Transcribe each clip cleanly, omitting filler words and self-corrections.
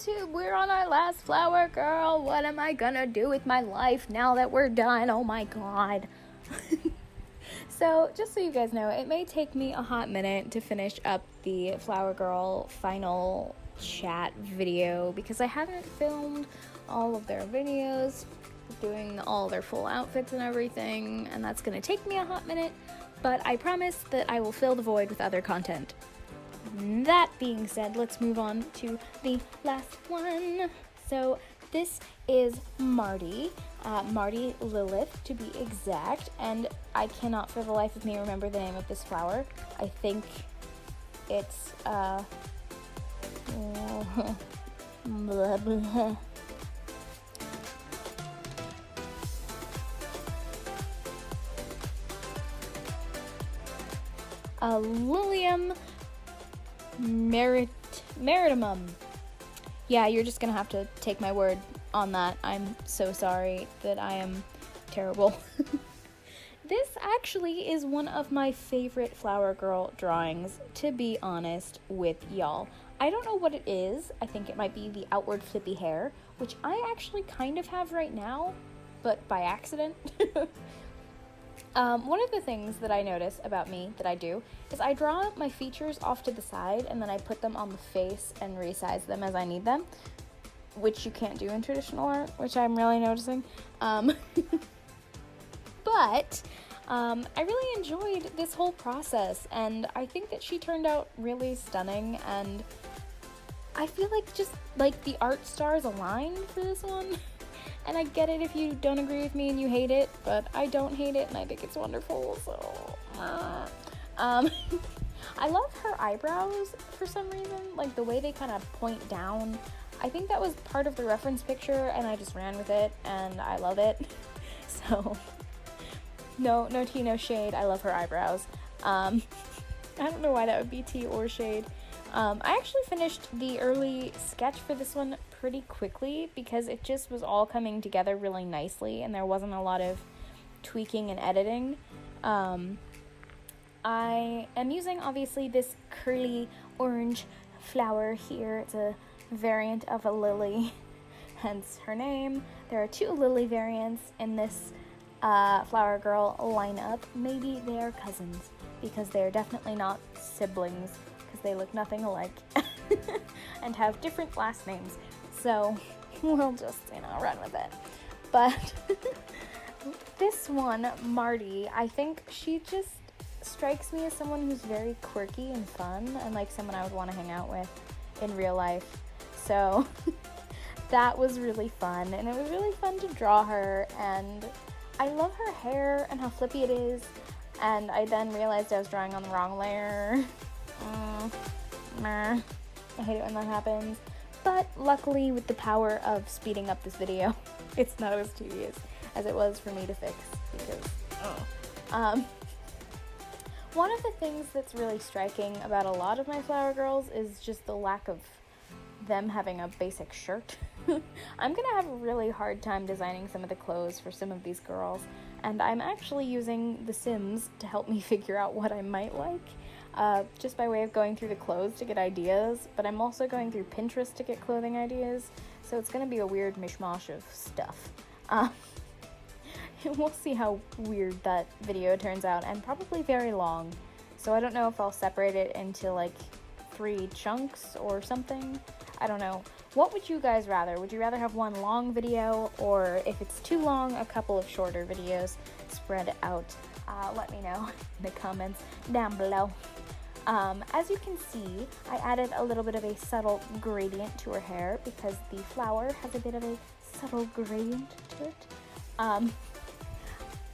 we're on our last flower girl. What am I gonna do with my life now that we're done? Oh my god. So, just so you guys know, it may take me a hot minute to finish up the Flower Girl final chat video because I haven't filmed all of their videos, doing all their full outfits and everything, and that's gonna take me a hot minute, but I promise that I will fill the void with other content. That being said, let's move on to the last one. So, this is Marti, Marti Lilith to be exact, and I cannot for the life of me remember the name of this flower. I think it's, blah, blah. Lilium Maritimum. Yeah, you're just gonna have to take my word on that. I'm so sorry that I am terrible. This actually is one of my favorite Flower Girl drawings, to be honest with y'all. I don't know what it is. I think it might be the outward flippy hair, which I actually kind of have right now, but by accident. One of the things that I notice about me that I do is I draw my features off to the side and then I put them on the face and resize them as I need them, which you can't do in traditional art, which I'm really noticing. But I really enjoyed this whole process, and I think that she turned out really stunning, and I feel like just like the art stars aligned for this one. And I get it if you don't agree with me and you hate it, but I don't hate it and I think it's wonderful, so... I love her eyebrows for some reason, like the way they kind of point down. I think that was part of the reference picture and I just ran with it and I love it. So, no tea, no shade, I love her eyebrows. I don't know why that would be tea or shade. I actually finished the early sketch for this one pretty quickly because it just was all coming together really nicely and there wasn't a lot of tweaking and editing. I am using obviously this curly orange flower here. It's a variant of a lily, hence her name. There are 2 lily variants in this Flower Girl lineup. Maybe they are cousins because they are definitely not siblings, because they look nothing alike and have different last names. So we'll just, run with it. But this one, Marti, I think she just strikes me as someone who's very quirky and fun and like someone I would want to hang out with in real life. So that was really fun, and it was really fun to draw her, and I love her hair and how flippy it is, and I then realized I was drawing on the wrong layer. I hate it when that happens, but luckily with the power of speeding up this video, it's not as tedious as it was for me to fix, because one of the things that's really striking about a lot of my Flower Girls is just the lack of them having a basic shirt. I'm gonna have a really hard time designing some of the clothes for some of these girls, and I'm actually using The Sims to help me figure out what I might like. Just by way of going through the clothes to get ideas, but I'm also going through Pinterest to get clothing ideas, so it's going to be a weird mishmash of stuff. We'll see how weird that video turns out, and probably very long, so I don't know if I'll separate it into like 3 chunks or something. I don't know. What would you guys rather? Would you rather have one long video, or if it's too long, a couple of shorter videos spread out? Let me know in the comments down below. As you can see, I added a little bit of a subtle gradient to her hair because the flower has a bit of a subtle gradient to it.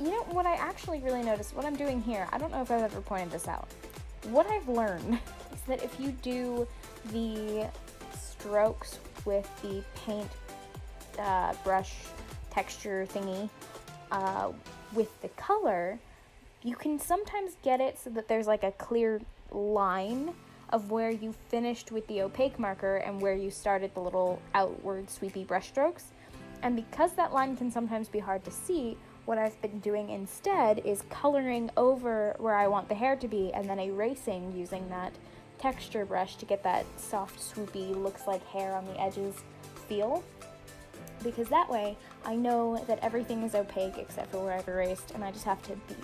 You know, what I actually really noticed, what I'm doing here, I don't know if I've ever pointed this out. What I've learned is that if you do the strokes with the paint brush texture thingy with the color, you can sometimes get it so that there's like a clear line of where you finished with the opaque marker and where you started the little outward sweepy brush strokes. And because that line can sometimes be hard to see, what I've been doing instead is coloring over where I want the hair to be and then erasing using that texture brush to get that soft, swoopy, looks like hair on the edges feel, because that way I know that everything is opaque except for where I've erased, and I just have to be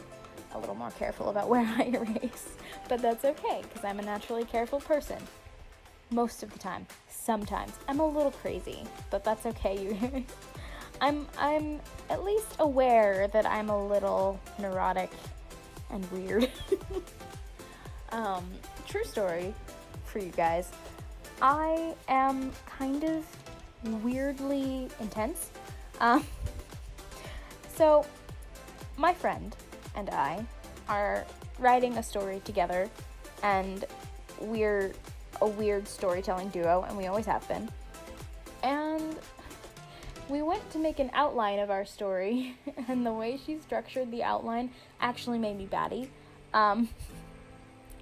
a little more careful about where I erase. But that's okay, because I'm a naturally careful person. Most of the time. Sometimes. I'm a little crazy, but that's okay. I'm at least aware that I'm a little neurotic and weird. True story for you guys. I am kind of weirdly intense. So my friend and I are writing a story together, and we're a weird storytelling duo, and we always have been. And we went to make an outline of our story, and the way she structured the outline actually made me batty.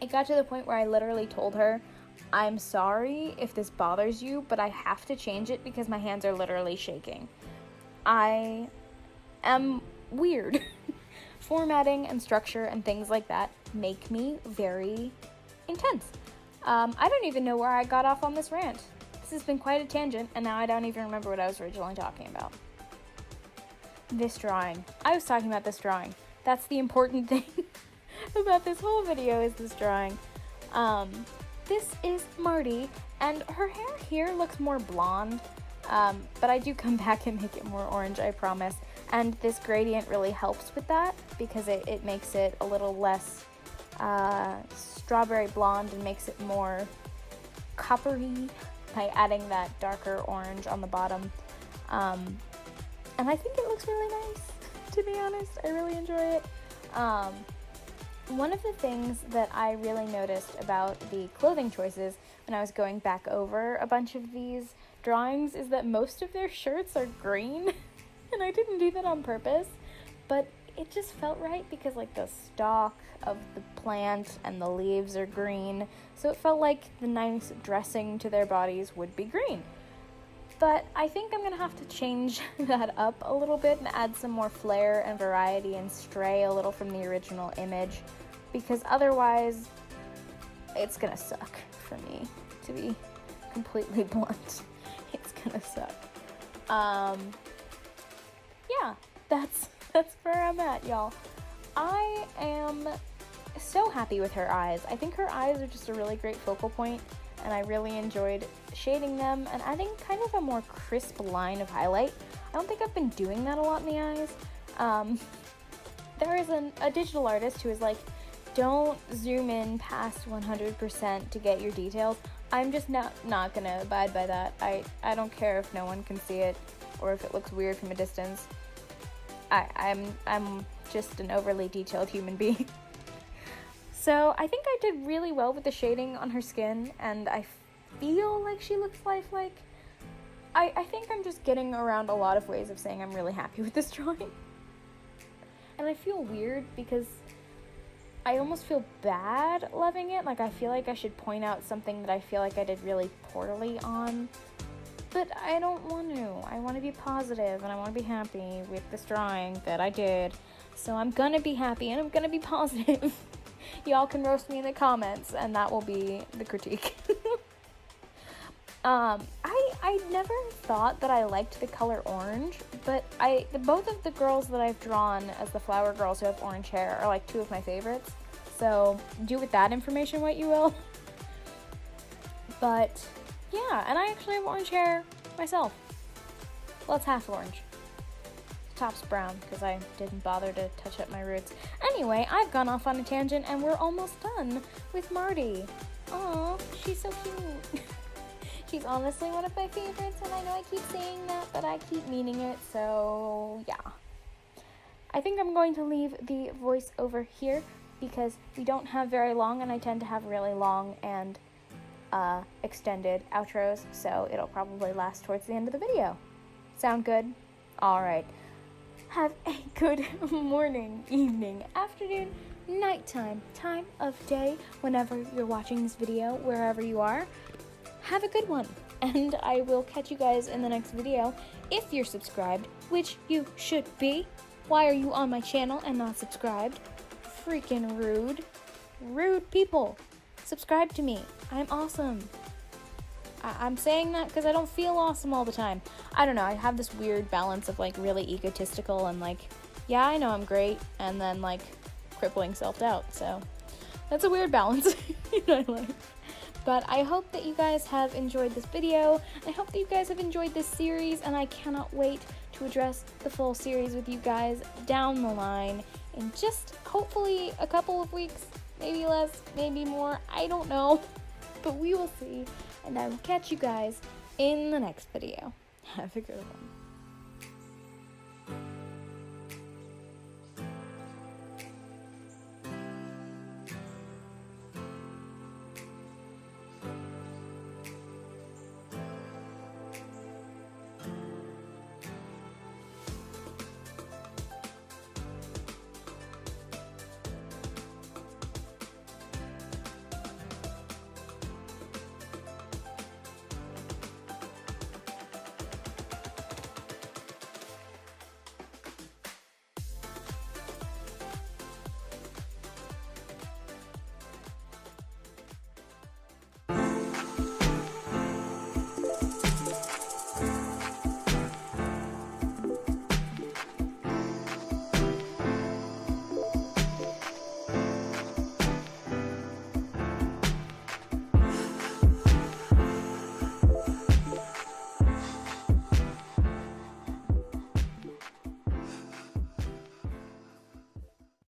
It got to the point where I literally told her, I'm sorry if this bothers you, but I have to change it because my hands are literally shaking. I am weird. Formatting and structure and things like that make me very intense. I don't even know where I got off on this rant. This has been quite a tangent, and now I don't even remember what I was originally talking about. This drawing. I was talking about this drawing. That's the important thing about this whole video, is this drawing. This is Marti, and her hair here looks more blonde, but I do come back and make it more orange, I promise. And this gradient really helps with that, because it makes it a little less strawberry blonde and makes it more coppery by adding that darker orange on the bottom. And I think it looks really nice, to be honest. I really enjoy it. One of the things that I really noticed about the clothing choices when I was going back over a bunch of these drawings is that most of their shirts are green. And I didn't do that on purpose, but it just felt right because like the stalk of the plant and the leaves are green, so it felt like the nice dressing to their bodies would be green. But I think I'm gonna have to change that up a little bit and add some more flair and variety and stray a little from the original image, because otherwise it's gonna suck for me, to be completely blunt. It's gonna suck. Yeah, that's where I'm at, y'all. I am so happy with her eyes. I think her eyes are just a really great focal point, and I really enjoyed shading them and adding kind of a more crisp line of highlight. I don't think I've been doing that a lot in the eyes. There is a digital artist who is like, don't zoom in past 100% to get your details. I'm just not gonna abide by that. I don't care if no one can see it or if it looks weird from a distance. I'm just an overly detailed human being. So I think I did really well with the shading on her skin, and I feel like she looks lifelike. I think I'm just getting around a lot of ways of saying I'm really happy with this drawing. And I feel weird because I almost feel bad loving it. Like I feel like I should point out something that I feel like I did really poorly on. But I don't want to. I want to be positive and I want to be happy with this drawing that I did. So I'm gonna be happy and I'm gonna be positive. Y'all can roast me in the comments and that will be the critique. I never thought that I liked the color orange, but both of the girls that I've drawn as the flower girls who have orange hair are like two of my favorites. So do with that information what you will. But yeah, and I actually have orange hair myself. Well, it's half orange. Top's brown because I didn't bother to touch up my roots. Anyway, I've gone off on a tangent and we're almost done with Marti. Aw, she's so cute. She's honestly one of my favorites, and I know I keep saying that, but I keep meaning it, so yeah. I think I'm going to leave the voice over here because we don't have very long, and I tend to have really long and extended outros, so it'll probably last towards the end of the video. Sound good? Alright. Have a good morning, evening, afternoon, nighttime, time of day, whenever you're watching this video, wherever you are. Have a good one, and I will catch you guys in the next video. If you're subscribed, which you should be. Why are you on my channel and not subscribed? Freaking rude. Rude people. Subscribe to me. I'm awesome. I'm saying that because I don't feel awesome all the time. I don't know, I have this weird balance of like really egotistical and like, yeah, I know I'm great, and then like crippling self-doubt. So that's a weird balance in my life. But I hope that you guys have enjoyed this video. I hope that you guys have enjoyed this series, and I cannot wait to address the full series with you guys down the line in just hopefully a couple of weeks, maybe less, maybe more, I don't know, but we will see. And I will catch you guys in the next video. Have a good one.